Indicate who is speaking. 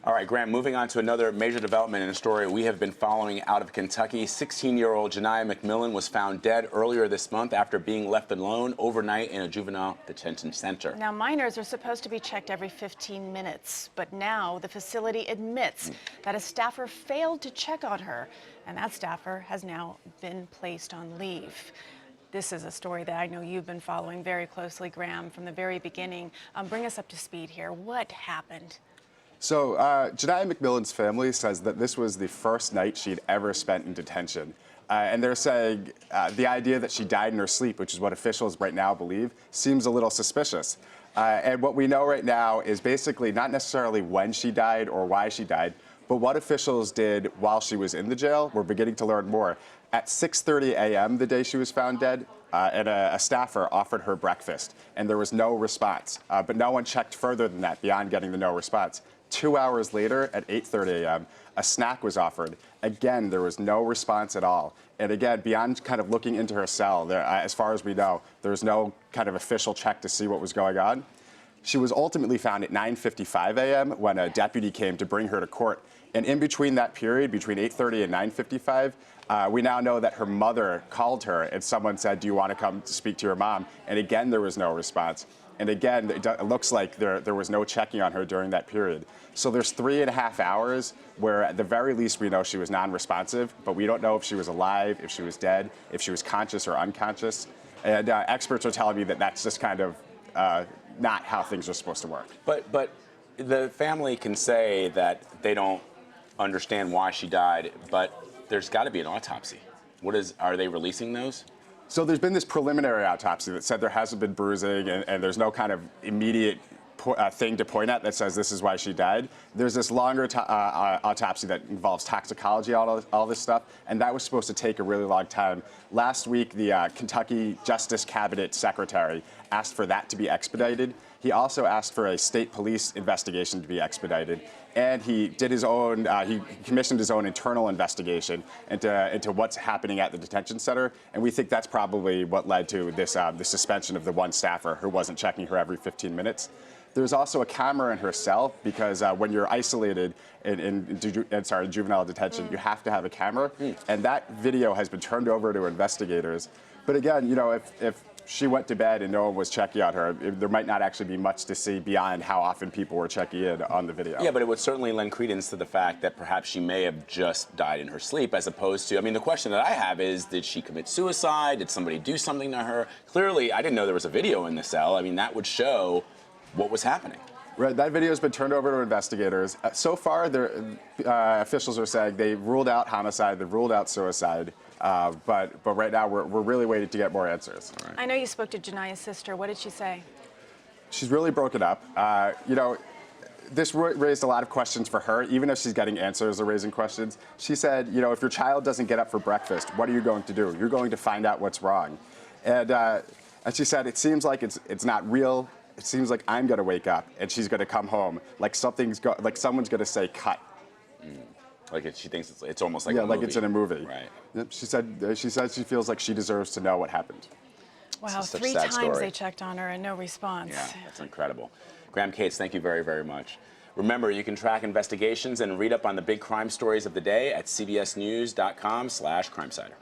Speaker 1: All right, Graham, moving on to another major development in a story we have been following out of Kentucky. 16-year-old Janiah McMillan was found dead earlier this month after being left alone overnight in a juvenile detention center.
Speaker 2: Now, minors are supposed to be checked every 15 minutes, but now the facility admits that a staffer failed to check on her, and that staffer has now been placed on leave. This is a story that I know you've been following very closely, Graham, from the very beginning. Bring us up to speed here. What happened?
Speaker 3: So Janiah McMillan's family says that this was the first night she'd ever spent in detention. And they're saying the idea that she died in her sleep, which is what officials right now believe, seems a little suspicious. And what we know right now is basically not necessarily when she died or why she died, but what officials did while she was in the jail. We're beginning to learn more. At 6:30 a.m. the day she was found dead, and a staffer offered her breakfast, and there was no response. But no one checked further than that, beyond getting the no response. 2 hours later, at 8:30 a.m., a snack was offered. Again, there was no response at all. And again, beyond kind of looking into her cell, as far as we know, there was no kind of official check to see what was going on. She was ultimately found at 9:55 a.m. when a deputy came to bring her to court. And in between that period, between 8:30 and 9:55, we now know that her mother called her and someone said, "Do you want to come speak to your mom?" And again, there was no response. And again, it looks like there was no checking on her during that period. So there's 3.5 hours where at the very least we know she was non-responsive, but we don't know if she was alive, if she was dead, if she was conscious or unconscious. And experts are telling me that that's just kind of not how things are supposed to work.
Speaker 1: But the family can say that they don't understand why she died, but there's got to be an autopsy. Are they releasing those?
Speaker 3: So there's been this preliminary autopsy that said there hasn't been bruising and there's no kind of immediate thing to point at that says this is why she died. There's this longer autopsy that involves toxicology, all this stuff, and that was supposed to take a really long time. Last week, the Kentucky Justice Cabinet Secretary asked for that to be expedited. He also asked for a state police investigation to be expedited, and he did his own, he commissioned his own internal investigation into what's happening at the detention center, and we think that's probably what led to this the suspension of the one staffer who wasn't checking her every 15 minutes. There's also a camera in her cell because when you're isolated in juvenile detention, you have to have a camera, and that video has been turned over to investigators. But again, you know, if she went to bed and no one was checking on her, there might not actually be much to see beyond how often people were checking in on the video.
Speaker 1: Yeah, but it would certainly lend credence to the fact that perhaps she may have just died in her sleep, as opposed to, I mean, the question that I have is, did she commit suicide? Did somebody do something to her? Clearly, I didn't know there was a video in the cell. I mean, that would show what was happening.
Speaker 3: Right, that video has been turned over to investigators. So far, officials are saying they ruled out homicide, they've ruled out suicide, but right now we're really waiting to get more answers.
Speaker 2: Right. I know you spoke to Janiah's sister. What did she say?
Speaker 3: She's really broken up. You know, this raised a lot of questions for her, even if she's getting answers or raising questions. She said, you know, if your child doesn't get up for breakfast, what are you going to do? You're going to find out what's wrong. And she said, it seems like it's not real. It seems like I'm going to wake up and she's going to come home like someone's going to say cut.
Speaker 1: Like she thinks it's almost like
Speaker 3: a
Speaker 1: movie.
Speaker 3: like it's in a movie.
Speaker 1: Right.
Speaker 3: Yep. She said she feels like she deserves to know what happened.
Speaker 2: Wow, 3 times they checked on her and no response.
Speaker 1: Yeah, that's incredible. Graham Cates, thank you very, very much. Remember, you can track investigations and read up on the big crime stories of the day at cbsnews.com/Crimesider.